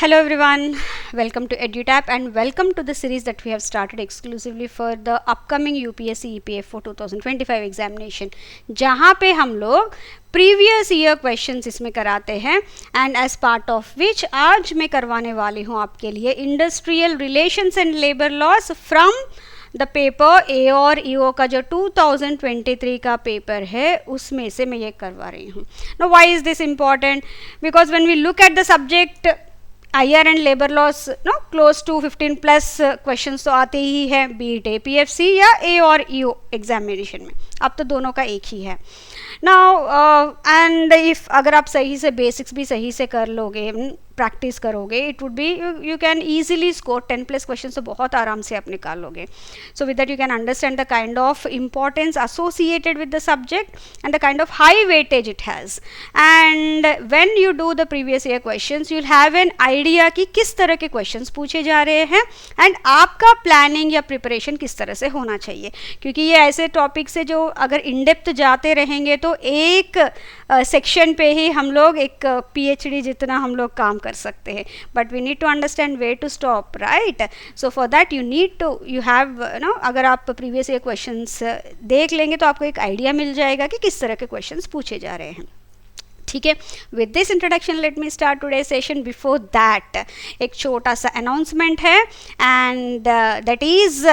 Hello everyone, welcome to EduTap and welcome to the series that we have started exclusively for the upcoming UPSC EPFO 2025 examination, जहाँ पे हम लोग previous year questions इसमें कराते हैं and as part of which आज मैं करवाने वाली हूँ आपके लिए industrial relations and labour laws from the paper A और ईओ का जो 2023 का पेपर है उसमें से मैं ये करवा रही हूँ. No why is this important? Because when we look at the subject IR and labour laws no close to 15 plus questions तो आते ही हैं, बी इट APFC या ए और ईओ एग्जामिनेशन में. अब तो दोनों का एक ही है. नाउ एंड इफ अगर आप सही से बेसिक्स भी सही से कर लोगे, प्रैक्टिस करोगे, it would B you can easily score 10 plus question तो बहुत आराम से आप निकाल लोगे. So with that you can understand the kind of importance associated with the subject and the kind of high weightage it has. And when you do the previous year questions you will have an idea कि किस तरह के questions पूछे जा रहे हैं and आपका planning या प्रिपरेशन किस तरह से होना चाहिए. क्योंकि ये ऐसे टॉपिक से जो अगर इन डेप्थ जाते रहेंगे तो एक सेक्शन पे ही हम लोग एक PhD जितना हम लोग काम कर सकते हैं. But we need to understand where to stop, right? So for that you need to you have know, अगर आप प्रीवियस ईयर क्वेश्चंस देख लेंगे तो आपको एक आइडिया मिल जाएगा कि किस तरह के क्वेश्चंस पूछे जा रहे हैं. ठीक है, with this introduction let me start today session. Before that एक छोटा सा अनाउंसमेंट है and that is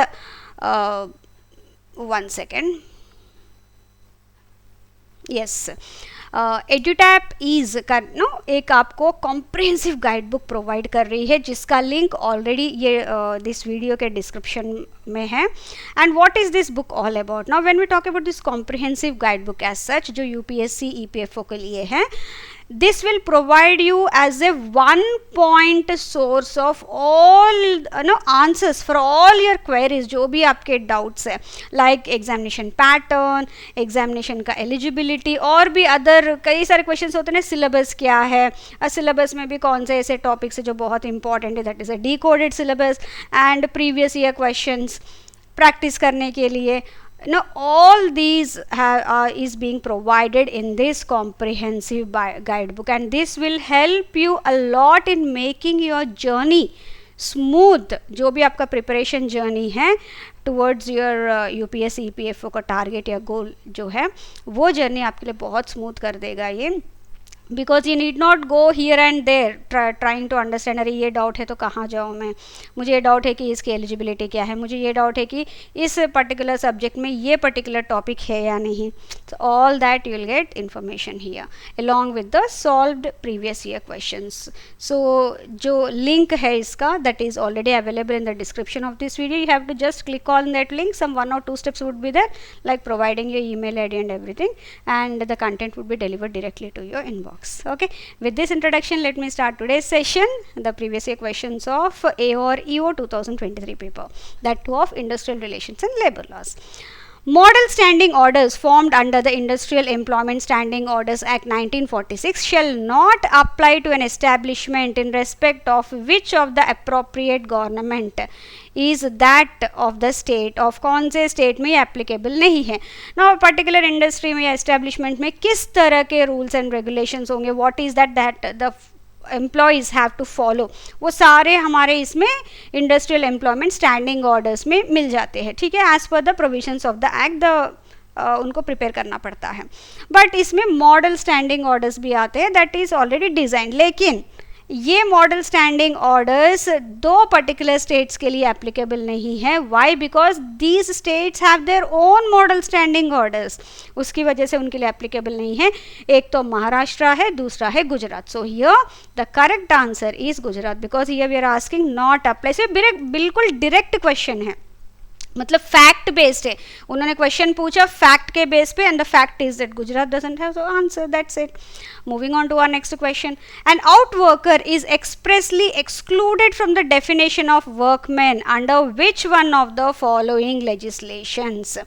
one second. Yes, EduTap is एक आपको कॉम्प्रिहेंसिव गाइड बुक प्रोवाइड कर रही है जिसका लिंक ऑलरेडी ये दिस वीडियो के डिस्क्रिप्शन में है. And what is this book all about? Now when we talk about this comprehensive guide book as such जो UPSC EPFO के लिए है, this will provide you as a one point source of all answers for all your queries जो भी आपके doubts है, like examination pattern, examination का eligibility और भी other कई सारे questions होते हैं. syllabus क्या है, syllabus में भी कौन से ऐसे topics है जो बहुत important है, that is a decoded syllabus and previous year questions practice करने के लिए. Now all these is being provided in this comprehensive guidebook and this will help you a lot in making your journey smooth. जो भी आपका preparation journey है towards your UPSC EPFO का target या goal जो है वो journey आपके लिए बहुत smooth कर देगा ये. Because you need not go here and there trying to understand, अरे ये डाउट है तो कहाँ जाऊँ मैं, मुझे ये डाउट है कि इसकी एलिजिबिलिटी क्या है, मुझे ये डाउट है कि इस पर्टिकुलर सब्जेक्ट में ये पर्टिकुलर टॉपिक है या नहीं. So all that you will get information here along with the solved previous year questions. So जो लिंक है इसका that is already available in the description of this video. You have to just click on that link. Some 1 or 2 steps would be there, like providing your email ID and everything, and the content would be delivered directly to your inbox. Okay, with this introduction let me start today's session. The previous year questions of A or EO 2023 paper, that too of industrial relations and labor laws. Model standing orders formed under the Industrial Employment Standing Orders Act 1946 shall not apply to an establishment in respect of which of the appropriate government is that of the state of कौन से state में ये applicable नहीं है. ना particular industry में या establishment में किस तरह के रूल्स एंड रेगुलेशंस होंगे, what is that the employees have to follow, वो सारे हमारे इसमें इंडस्ट्रियल एम्प्लॉयमेंट स्टैंडिंग ऑर्डर्स में मिल जाते हैं. ठीक है, as per the provisions of the act उनको प्रिपेयर करना पड़ता है. बट इसमें मॉडल स्टैंडिंग ऑर्डर्स भी आते हैं दैट इज़ ऑलरेडी डिज़ाइन. लेकिन ये मॉडल स्टैंडिंग ऑर्डर्स दो पर्टिकुलर स्टेट्स के लिए एप्लीकेबल नहीं है. Why? Because these states have their own model standing orders. उसकी वजह से उनके लिए एप्लीकेबल नहीं है. एक तो महाराष्ट्र है, दूसरा है Gujarat. So here the correct answer is Gujarat because here we are asking not apply. So बिल्कुल डायरेक्ट क्वेश्चन है, मतलब फैक्ट बेस्ड है. उन्होंने क्वेश्चन पूछा फैक्ट के बेस पे and the fact is that Gujarat doesn't have answer. That's it. Moving on to our next question. An out worker is expressly excluded from the definition of workman under which one of the following legislations.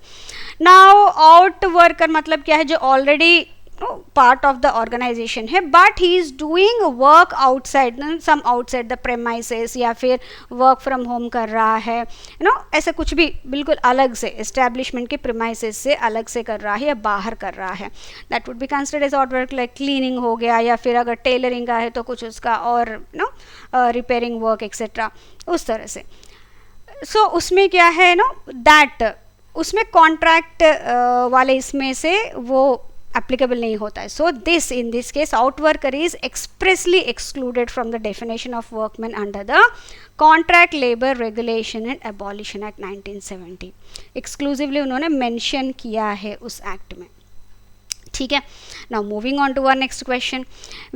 Now out worker मतलब क्या है? जो ऑलरेडी part of the organisation है, but he is doing work outside, some outside the premises, या फिर work from home कर रहा है, ऐसा कुछ भी बिल्कुल अलग से एस्टेब्लिशमेंट के प्रेमाइसेस से अलग से कर रहा है या बाहर कर रहा है, that would be considered as odd work, like cleaning हो गया, या फिर अगर टेलरिंग का है तो कुछ उसका और रिपेयरिंग वर्क एक्सेट्रा, उस तरह से. सो उसमें क्या है दैट उसमें कॉन्ट्रैक्ट वाले इसमें से वो applicable नहीं होता है. So this in this case outworker is expressly excluded from the definition of workman under the Contract Labor Regulation and Abolition Act 1970. Exclusively उन्होंने mention किया है उस act में. ठीक है. Now moving on to our next question.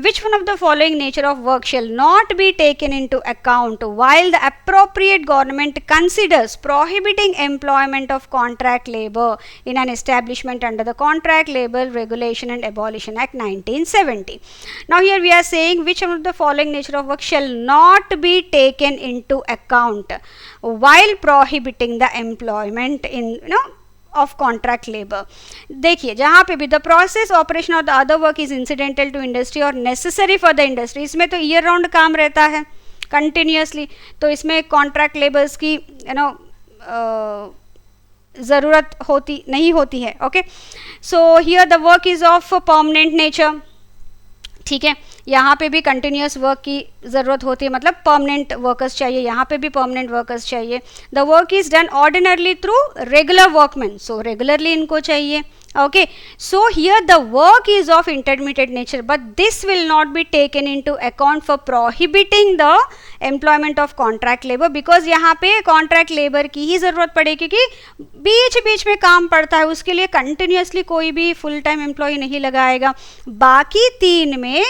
Which one of the following nature of work shall not be taken into account while the appropriate government considers prohibiting employment of contract labor in an establishment under the Contract Labor Regulation and Abolition Act 1970? Now here we are saying which one of the following nature of work shall not be taken into account while prohibiting the employment in of contract labor. देखिए जहाँ पे भी the process operation or the other work is incidental to industry or necessary for the industry, इसमें तो year round काम रहता है continuously, तो इसमें contract laborers की ज़रूरत होती नहीं होती है. Okay, so here the work is of permanent nature. ठीक है, यहाँ पे भी कंटिन्यूस वर्क की ज़रूरत होती है, मतलब परमानेंट वर्कर्स चाहिए, यहाँ पे भी परमानेंट वर्कर्स चाहिए. The work is done ordinarily through regular workman, so regularly इनको चाहिए. Okay, so here the work is of intermittent nature, but this will not be taken into account for prohibiting the employment of contract labor, because यहाँ पे contract labor की ही ज़रूरत पड़ेगी क्योंकि बीच बीच में काम पड़ता है, उसके लिए continuously कोई भी full time employee नहीं लगाएगा. बाकी तीन में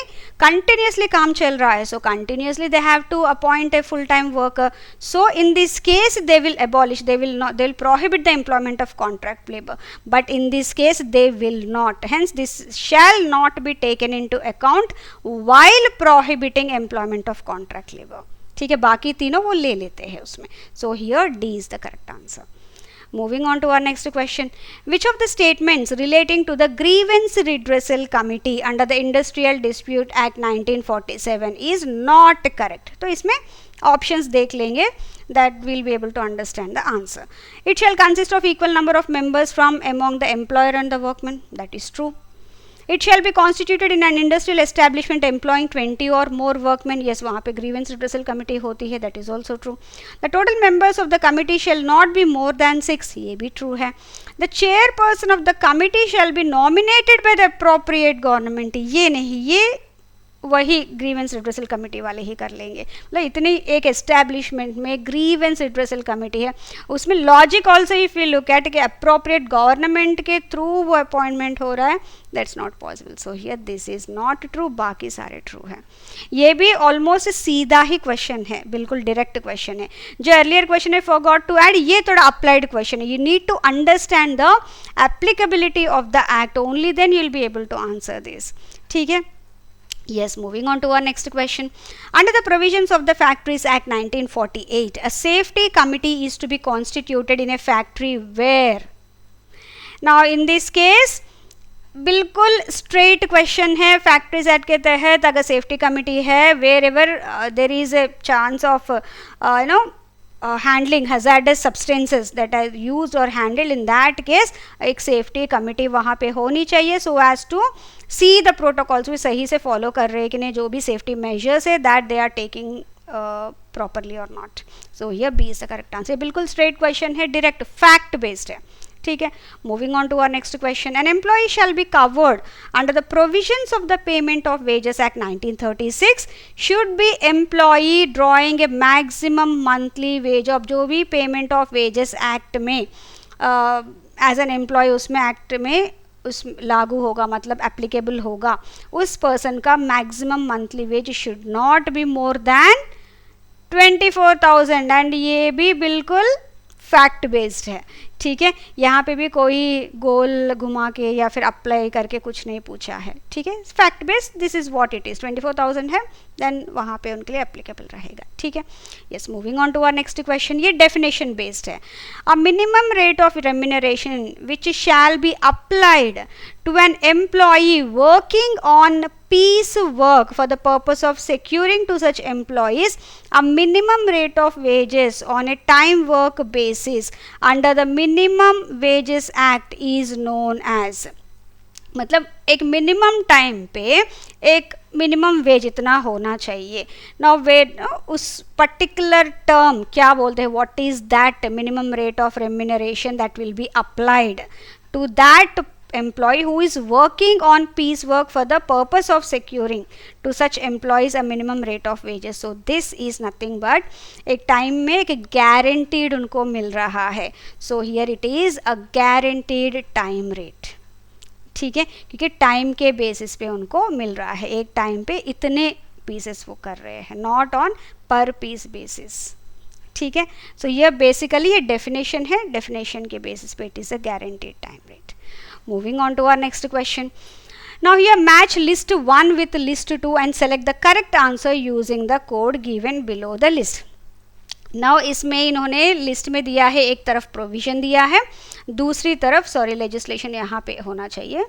continuously काम चल रहा है, so continuously they have to appoint a full time worker. So in this case they will abolish, they will prohibit the employment of contract labor, but in this case they will not, hence this shall not be taken into account while prohibiting employment of contract labor. ठीक है, बाकी तीनों वो ले लेते हैं उसमें. So here D is the correct answer. Moving on to our next question. Which of the statements relating to the Grievance Redressal Committee under the Industrial Dispute Act 1947 is not correct? तो इसमें options देख लेंगे, that we'll be able to understand the answer. It shall consist of equal number of members from among the employer and the workman. That is true. It shall be constituted in an industrial establishment employing 20 or more workmen. Yes, वहाँ पे grievance redressal committee होती है. That is also true. The total members of the committee shall not be more than 6. ये भी true है. The chairperson of the committee shall be nominated by the appropriate government. ये नहीं, ये वही grievance redressal committee वाले ही कर लेंगे. मतलब इतनी एक एस्टैब्लिशमेंट में ग्रीवेंस रिड्रेसल कमेटी है, उसमें logic also if you look at कि अप्रोप्रिएट गवर्नमेंट के थ्रू वो अपॉइंटमेंट हो रहा है, that's not possible. So here this is not true, बाकी सारे ट्रू हैं. ये भी ऑलमोस्ट सीधा ही क्वेश्चन है, बिल्कुल डायरेक्ट क्वेश्चन है. जो अर्लियर क्वेश्चन है फॉरगॉट टू ऐड, ये थोड़ा अप्लाइड क्वेश्चन है. You need to understand the applicability of the act, only then you will be able to answer this. ठीक है. Yes, moving on to our next question. Under the provisions of the Factories Act 1948, a safety committee is to be constituted in a factory where? Now in this case बिल्कुल straight question है. Factories act के तहत अगर safety committee है, wherever there is a chance of handling hazardous substances that are used or handled, in that case एक safety committee वहाँ पे होनी चाहिए, so as to see the protocols भी सही से follow कर रहे हैं कि नहीं, जो भी safety measures है that they are taking properly or not. So here B is the correct answer. बिल्कुल straight question है, direct fact based है. ठीक है. Moving on to our next question. An employee shall be covered under the provisions of the payment of wages act 1936 should be employee drawing a maximum monthly wage of, जो भी payment of wages act में as an employee उसमें act में उस लागू होगा, मतलब applicable होगा, उस पर्सन का maximum monthly wage should not be more than 24,000. And ये भी बिल्कुल फैक्ट बेस्ड है ठीक है, यहाँ पे भी कोई गोल घुमा के या फिर अप्लाई करके कुछ नहीं पूछा है, ठीक है, fact based, this is what it is, 24,000 है, देन वहाँ पे उनके लिए एप्लीकेबल रहेगा, ठीक है। Yes, moving on to our next question, ये डेफिनेशन बेस्ड है। A minimum rate of remuneration which shall be applied to an employee working on piece work for the purpose of securing to such employees a minimum rate of wages on a time work basis under the Minimum Wages Act is known as, मतलब एक minimum time पे एक minimum wage इतना होना चाहिए। Now वे उस particular term क्या बोलते हैं, what is that minimum rate of remuneration that will be applied to that employee who is working on piece work for the purpose of securing to such employees a minimum rate of wages. So this is nothing but एक time में एक guaranteed उनको मिल रहा है, so here it is a guaranteed time rate, ठीक है, क्योंकि time के बेसिस पे उनको मिल रहा है, एक टाइम पे इतने पीसेस वो कर रहे हैं, नॉट ऑन पर पीस बेसिस, ठीक है। सो ये बेसिकली ये डेफिनेशन है, डेफिनेशन के बेसिस पे it is a guaranteed time rate. Moving on to our next question. Now here match list 1 with list 2 and select the correct answer using the code given below the list. Now इसमें इन्होंने list में दिया है, एक तरफ provision दिया है, दूसरी तरफ लेजिस्लेशन यहाँ पे होना चाहिए,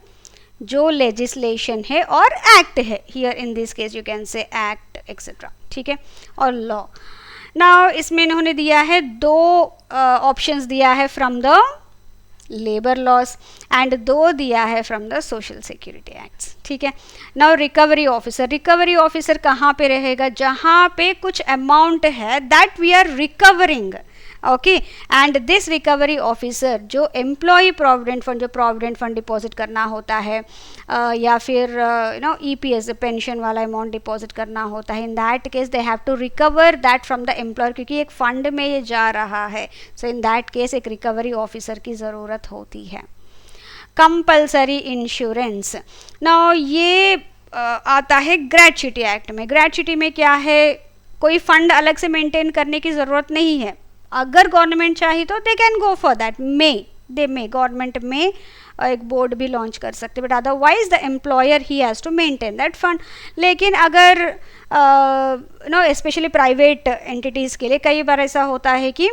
जो लेजिस्लेशन है और एक्ट है, here in this case you can say act etcetera, ठीक है, और लॉ। नाउ इसमें इन्होंने दिया है दो ऑप्शंस दिया है from the labour laws and दो दिया है from the social security acts, ठीक है। नाउ रिकवरी ऑफिसर कहाँ पे रहेगा, जहाँ पे कुछ अमाउंट है that we are recovering, okay, and this recovery officer जो एम्प्लॉय प्रोविडेंट फंड, जो प्रोविडेंट फंड डिपॉजिट करना होता है या फिर EPS पेंशन वाला अमाउंट डिपॉजिट करना होता है, in that case they have to recover that from the employer, क्योंकि एक फंड में ये जा रहा है, सो इन दैट केस एक रिकवरी ऑफिसर की ज़रूरत होती है। कंपल्सरी इंश्योरेंस, नाउ ये आता है ग्रेच्युटी एक्ट में। ग्रेच्युटी में क्या है, कोई फंड अलग से मेंटेन करने की ज़रूरत नहीं है, अगर गवर्नमेंट चाहे तो they can go for that, government में एक बोर्ड भी लॉन्च कर सकते, बट अदरवाइज द एम्प्लॉयर ही has to maintain that fund. लेकिन अगर स्पेशली प्राइवेट एंटिटीज़ के लिए कई बार ऐसा होता है कि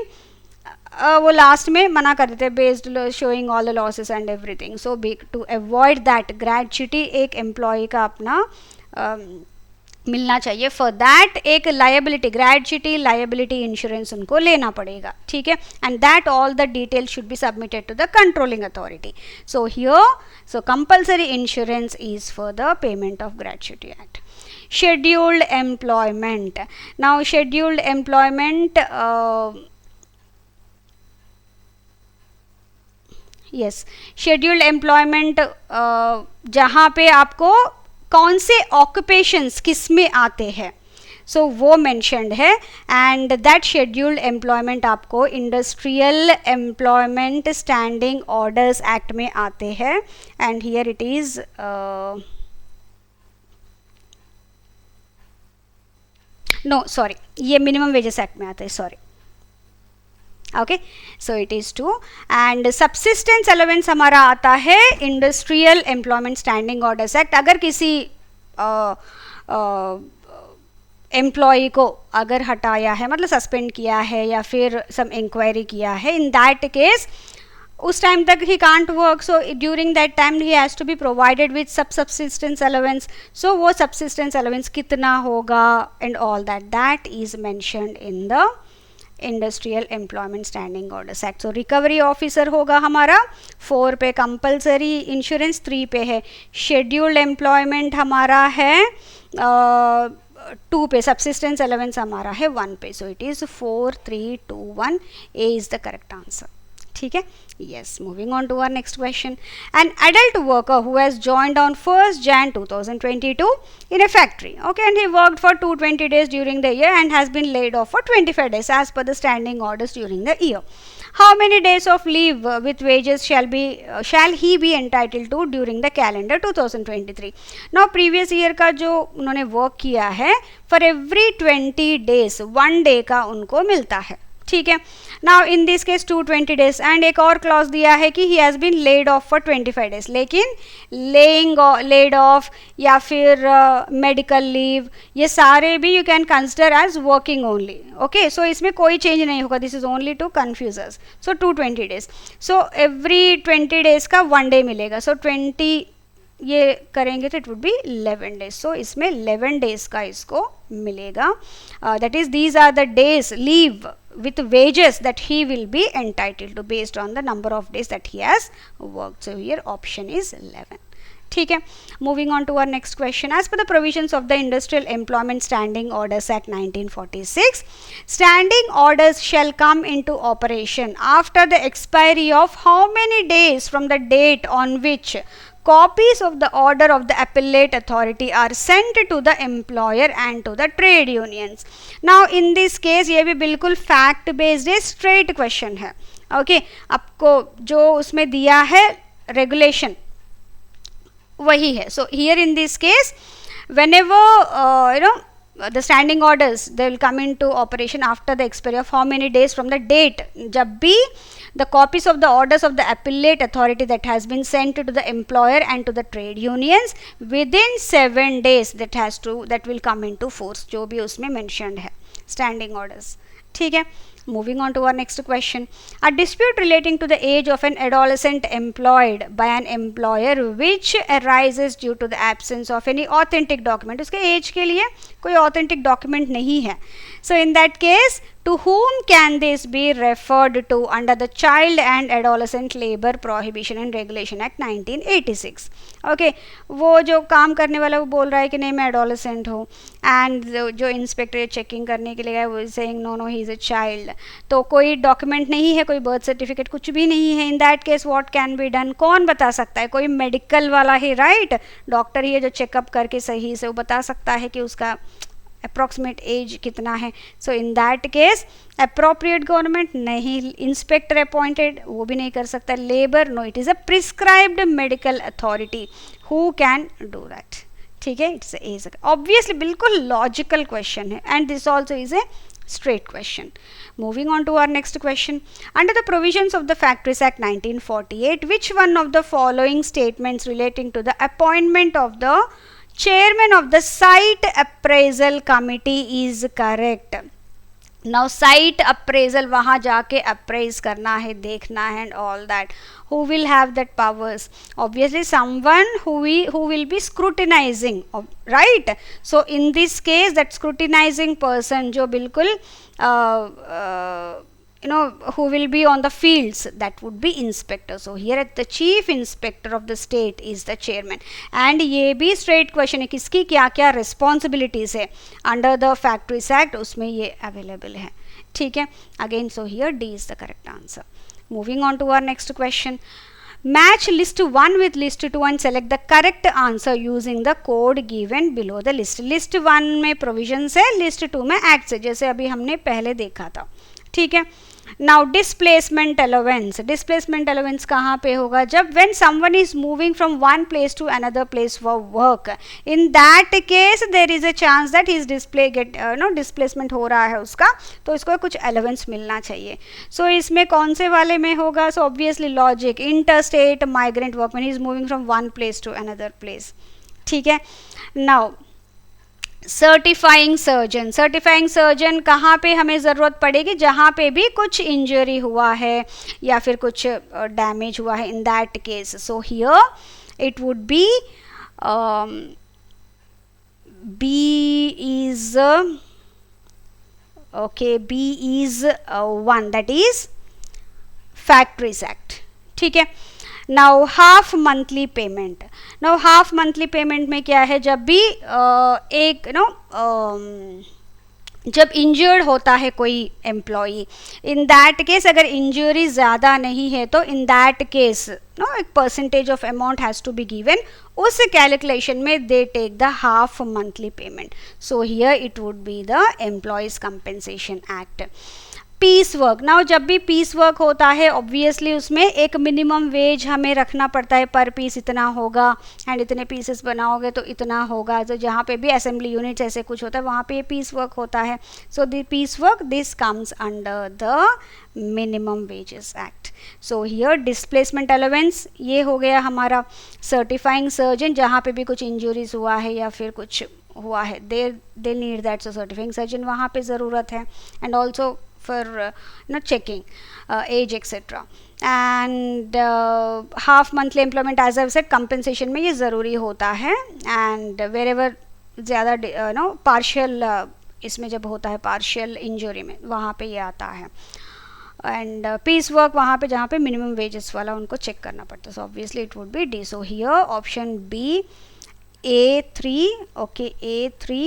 वो लास्ट में मना कर देते हैं, based showing all the losses and everything, so to avoid that gratuity एक एम्प्लॉय का अपना मिलना चाहिए, फॉर दैट एक लायबिलिटी, ग्रेच्युटी लायबिलिटी इंश्योरेंस उनको लेना पड़ेगा, ठीक है, and that all the detail should be submitted to the controlling authority. So here compulsory insurance is for the payment of gratuity act. Scheduled employment, now scheduled employment, yes, scheduled employment जहाँ पे आपको कौन से occupations किस में आते हैं, सो वो मेंशन्ड है, एंड दैट शेड्यूल्ड एम्प्लॉयमेंट आपको industrial employment standing orders act में आते हैं, and here it is no sorry, ये मिनिमम वेजेस एक्ट में आता है, sorry, okay, so it is two, and subsistence allowance हमारा आता है industrial employment standing orders act. अगर किसी एम्प्लॉय को अगर हटाया है, मतलब सस्पेंड किया है या फिर सम इंक्वायरी किया है, इन दैट केस उस टाइम तक he can't work, so during that time he has to be provided with subsistence allowance. So वो सब्सिस्टेंस अलाउंस कितना होगा and all that is mentioned in the industrial employment standing orders act. So recovery officer होगा हमारा 4 पे, compulsory insurance 3 पे है, scheduled employment हमारा है 2 पे, सब्सिस्टेंस अलाउंस हमारा है 1 पे, सो it is 4 3 2 1, A is the correct answer, ठीक है। Yes, moving on to our next question. An adult worker who has joined on 1st Jan 2022 in a factory, okay, and he worked for 220 days during the year and has been laid off for 25 days as per the standing orders during the year. How many days of leave with wages shall he be entitled to during the calendar 2023? Now previous year का जो उन्होंने work किया है, for every 20 days 1 day का उनको मिलता है, ठीक है. Now in this case 220 days and एक और क्लॉज दिया है कि he has been laid off for 25 days, लेकिन लेड ऑफ या फिर मेडिकल लीव ये सारे भी you can consider as working only. Okay, so इसमें कोई चेंज नहीं होगा, this is only to confuse us. So 220 days, so every 20 days का 1 डे मिलेगा. सो 20 ये करेंगे तो it would be 11 days. So इसमें 11 डेज का इसको मिलेगा. That is these are the days leave with wages that he will be entitled to based on the number of days that he has worked. So here option is 11. ठीक है. Moving on to our next question. As per the provisions of the Industrial Employment Standing Orders Act 1946, standing orders shall come into operation after the expiry of how many days from the date on which copies of the order of the appellate authority are sent to the employer and to the trade unions. Now in this case ये भी बिल्कुल fact based है, straight question है. Okay, आपको जो उसमें दिया है regulation वही है. So here in this case whenever the standing orders they will come into operation after the expiry of how many days from the date, जब भी the copies of the orders of the appellate authority that has been sent to the employer and to the trade unions within 7 days that will come into force, जो भी उसमें mentioned है standing orders. ठीक है. Moving on to our next question. A dispute relating to the age of an adolescent employed by an employer which arises due to the absence of any authentic document. उसके age के लिए कोई authentic document नहीं है. So in that case, to whom can this be referred to under the Child and Adolescent Labor Prohibition and Regulation Act 1986? Okay, वो जो काम करने वाला वो बोल रहा है कि नहीं मैं adolescent हूँ, and जो इंस्पेक्टर चेकिंग करने के लिए है वो saying no he is a child. तो कोई डॉक्यूमेंट नहीं है, कोई बर्थ सर्टिफिकेट कुछ भी नहीं है. In that case what can be done, कौन बता सकता है? कोई मेडिकल वाला ही, राइट, डॉक्टर ही है जो चेकअप करके सही से वो बता सकता है कि उसका अप्रॉक्सीमेट एज कितना है. So in that case appropriate government नहीं, इंस्पेक्टर अपॉइंटेड वो भी नहीं कर सकता, labour no, it is a prescribed medical authority who can do that. ठीक है, इट्स एज ऑब्वियसली बिल्कुल लॉजिकल क्वेश्चन है and this also is a straight question. Moving on to our next question. Under the provisions of the Factories Act 1948, which one of the following statements relating to the appointment of the chairman of the site appraisal committee is correct? Now site appraisal, वहाँ जाके appraise करना है, देखना है and all that. Who will have that powers? Obviously someone who will be scrutinizing, right? So in this case that scrutinizing person जो बिल्कुल who will be on the fields, that would be inspector. So here the chief inspector of the state is the chairman. And ये भी straight question है, किसकी क्या क्या responsibilities है under the Factories Act, उसमें ये available है. ठीक है, again so here D is the correct answer. Moving on to our next question. Match list 1 with list 2 and select the correct answer using the code given below the list. List 1 में provisions है, list 2 में acts है, जैसे अभी हमने पहले देखा था. ठीक है. Now displacement allowance. Displacement allowance कहाँ पे होगा? जब when someone is moving from one place to another place for work, in that case there is a chance that his displacement हो रहा है उसका, तो इसको कुछ allowance मिलना चाहिए. So इसमें कौन से वाले में होगा? So obviously logic, interstate migrant workman is moving from one place to another place. ठीक है. Now सर्टिफाइंग सर्जन कहाँ पे हमें ज़रूरत पड़ेगी? जहाँ पे भी कुछ इंजरी हुआ है या फिर कुछ डैमेज हुआ है, in that case. So here it would be B is okay, B is 1, that is factories act. ठीक है. Now half monthly payment. Now half monthly payment में क्या है? जब भी एक जब इंजर्ड होता है कोई एम्प्लॉई, इन दैट केस अगर इंजरी ज़्यादा नहीं है तो इन दैट केस एक percentage of amount has to be given. उस कैलकुलेशन में they take the half monthly payment. So here it would be the employees compensation act. Piece work, now जब भी पीस वर्क होता है obviously उसमें एक minimum wage हमें रखना पड़ता है, पर पीस इतना होगा एंड इतने पीसेस बनाओगे तो इतना होगा। तो जहाँ पे भी असेंबली यूनिट्स ऐसे कुछ होता है वहाँ पे ये पीस वर्क होता है। So the piece work this comes under the minimum wages act. So here displacement allowance ये हो गया हमारा। सर्टिफाइंग सर्जन, जहाँ पे भी कुछ इंजरीज हुआ है या फिर कुछ हुआ है they need that, so certifying surgeon वहाँ पे ज़रूरत है। And also for checking age etc. and half monthly employment as I've said compensation में ये ज़रूरी होता है। and wherever ज़्यादा partial इसमें जब होता है partial injury में वहाँ पे ये आता है। एंड पीस वर्क वहाँ पे जहाँ पे मिनिमम वेजेस वाला उनको चेक करना पड़ता है। So obviously it would be D. So here option B A3 okay A3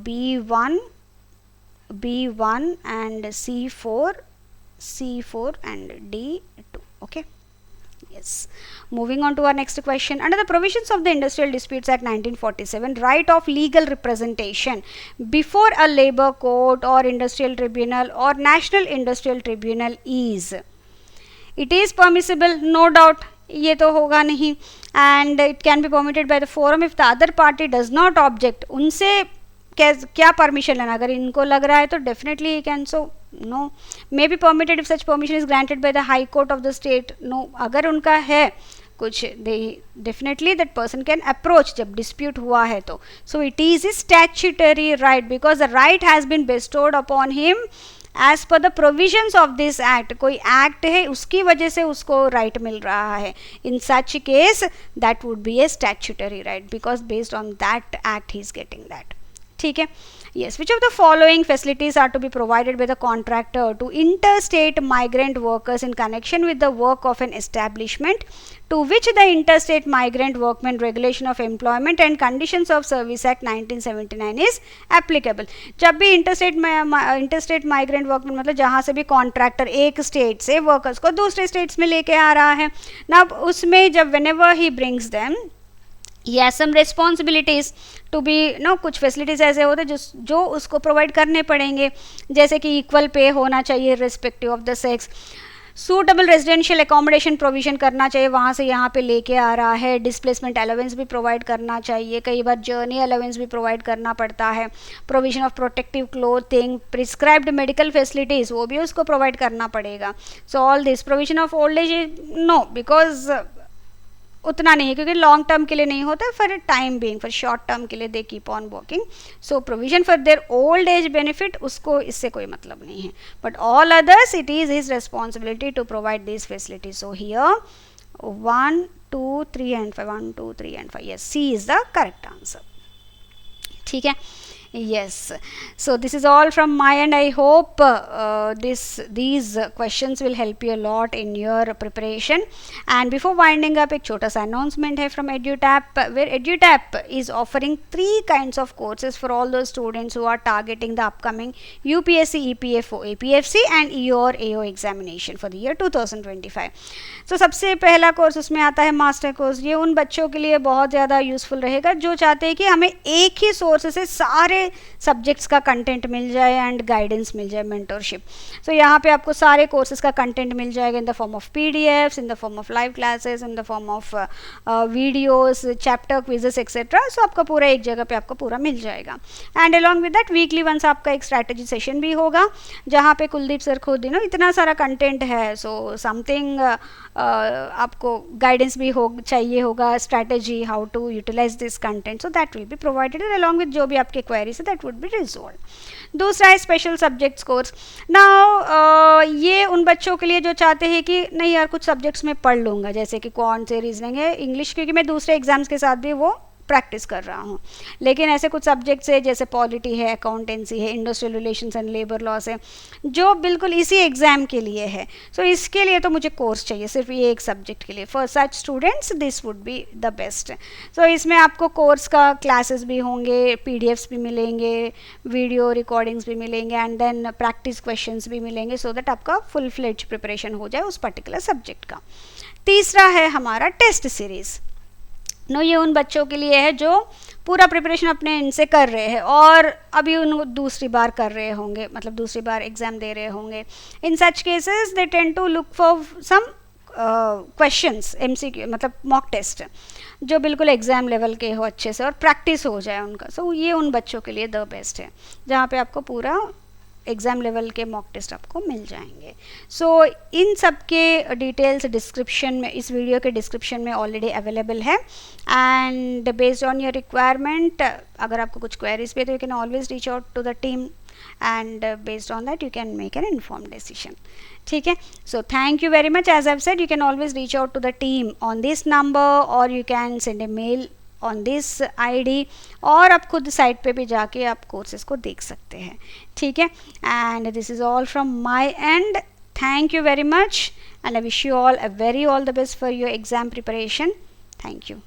B1 B1 and C4 and D2. Okay, yes. Moving on to our next question. Under the provisions of the Industrial Disputes Act 1947, right of legal representation before a labor court or industrial tribunal or national industrial tribunal is, it is permissible, no doubt ये तो होगा नहीं, and it can be permitted by the forum if the other party does not object। उनसे क्या permission लेना, अगर इनको लग रहा है तो definitely he can. So no, may be permitted if such permission is granted by the high court of the state. No, अगर उनका है कुछ they definitely that person can approach जब डिस्प्यूट हुआ है तो। So it is a statutory right because the right has been bestowed upon him as per the provisions of this act. कोई act है उसकी वजह से उसको राइट मिल रहा है। In such case that would be a statutory right because based on that act he is getting that. ठीक है, yes, which of the following facilities are to be provided by the contractor to interstate migrant workers in connection with the work of an establishment to which the Interstate Migrant Workmen Regulation of Employment and Conditions of Service Act 1979 is applicable। जब भी interstate migrant workman मतलब जहाँ से भी contractor एक state से workers को दूसरे स्टेट्स में लेके आ रहा है ना, उसमें जब whenever he brings them या सम रिस्पॉन्सिबिलिटीज़ टू बी कुछ फैसिलिटीज़ ऐसे होते हैं जो उसको प्रोवाइड करने पड़ेंगे, जैसे कि इक्वल पे होना चाहिए respective of the sex, suitable residential accommodation provision करना चाहिए वहाँ से यहाँ पे लेके आ रहा है, डिस्प्लेसमेंट अलाउंस भी प्रोवाइड करना चाहिए, कई बार जर्नी अलाउंस भी प्रोवाइड करना पड़ता है, provision of protective clothing, prescribed medical facilities वो भी उसको प्रोवाइड करना पड़ेगा। So all this provision of old age no, because उतना नहीं है क्योंकि लॉन्ग टर्म के लिए नहीं होता, for time being, for short term के लिए they keep on working. So provision for their old age benefit उसको इससे कोई मतलब नहीं है, but all others it is his responsibility to provide this facility. So here 1 2 3 and 5 1 2 3 and 5, yes, C is the correct answer। ठीक है, yes, so this is all from my end। I hope these questions will help you a lot in your preparation। and before winding up, एक छोटा सा announcement है from EduTap, where EduTap is offering 3 kinds of courses for all those students who are targeting the upcoming UPSC EPFO APFC and EOR AO examination for the year 2025। so सबसे पहला course उसमें आता है master course. ये उन बच्चों के लिए बहुत ज़्यादा यूज़फुल रहेगा जो चाहते हैं कि हमें एक ही सोर्स से सारे सब्जेक्ट्स का कंटेंट मिल जाए एंड गाइडेंस मिल जाए, मेंटरशिप। सो यहाँ पे आपको सारे कोर्सेज का कंटेंट मिल जाएगा in the form of PDFs, in the form of live classes, in the form of videos, chapter quizzes etcetera. So आपका पूरा एक जगह पे आपको पूरा मिल जाएगा। And along with that weekly once आपका एक स्ट्रैटेजी सेशन भी होगा जहाँ पे कुलदीप सर खुद इतना सारा कंटेंट है, सो समथिंग आपको गाइडेंस भी चाहिए होगा, strategy how to utilize this content, so that will be provided along with जो भी आपके क्वेरीज है दैट वुड बी रिजॉल्व। दूसरा है स्पेशल सब्जेक्ट्स कोर्स। नाउ ये उन बच्चों के लिए जो चाहते हैं कि नहीं यार कुछ सब्जेक्ट्स में पढ़ लूँगा, जैसे कि क्वांट से रीजनिंग है, इंग्लिश, क्योंकि मैं दूसरे एग्जाम्स के साथ भी वो प्रैक्टिस कर रहा हूँ, लेकिन ऐसे कुछ सब्जेक्ट्स है जैसे पॉलिटी है, अकाउंटेंसी है, industrial relations and labour loss है जो बिल्कुल इसी एग्ज़ाम के लिए है। सो इसके लिए तो मुझे कोर्स चाहिए सिर्फ ये एक सब्जेक्ट के लिए। For such students this would be the best. So इसमें आपको कोर्स का क्लासेस भी होंगे, PDFs भी मिलेंगे, वीडियो रिकॉर्डिंग्स भी मिलेंगे एंड देन प्रैक्टिस क्वेश्चंस भी मिलेंगे, सो दैट आपका फुल फ्लेज प्रिपरेशन हो जाए उस पर्टिकुलर सब्जेक्ट का। तीसरा है हमारा टेस्ट सीरीज़। नो, ये उन बच्चों के लिए है जो पूरा प्रिपरेशन अपने इनसे कर रहे हैं और अभी उनको दूसरी बार कर रहे होंगे, मतलब दूसरी बार एग्ज़ाम दे रहे होंगे, in such cases they tend to look for some questions MCQ, मतलब मॉक टेस्ट जो बिल्कुल एग्ज़ाम लेवल के हो अच्छे से और प्रैक्टिस हो जाए उनका। सो ये उन बच्चों के लिए द बेस्ट है, जहाँ पे आपको पूरा एग्ज़ाम लेवल के मॉक टेस्ट आपको मिल जाएंगे। सो इन सब के डिटेल्स डिस्क्रिप्शन में, इस वीडियो के डिस्क्रिप्शन में ऑलरेडी अवेलेबल है। And based on your requirement, अगर आपको कुछ क्वेरीज पे तो you can always reach out to the team and based on that you can make an informed decision. ठीक है, so thank you very much. As I've said, you can always reach out to the team on this number or you can send a mail on this ID, और आप खुद site पे भी जाके आप courses को देख सकते हैं। ठीक है, and this is all from my end. Thank you very much and I wish you all a all the best for your exam preparation. Thank you.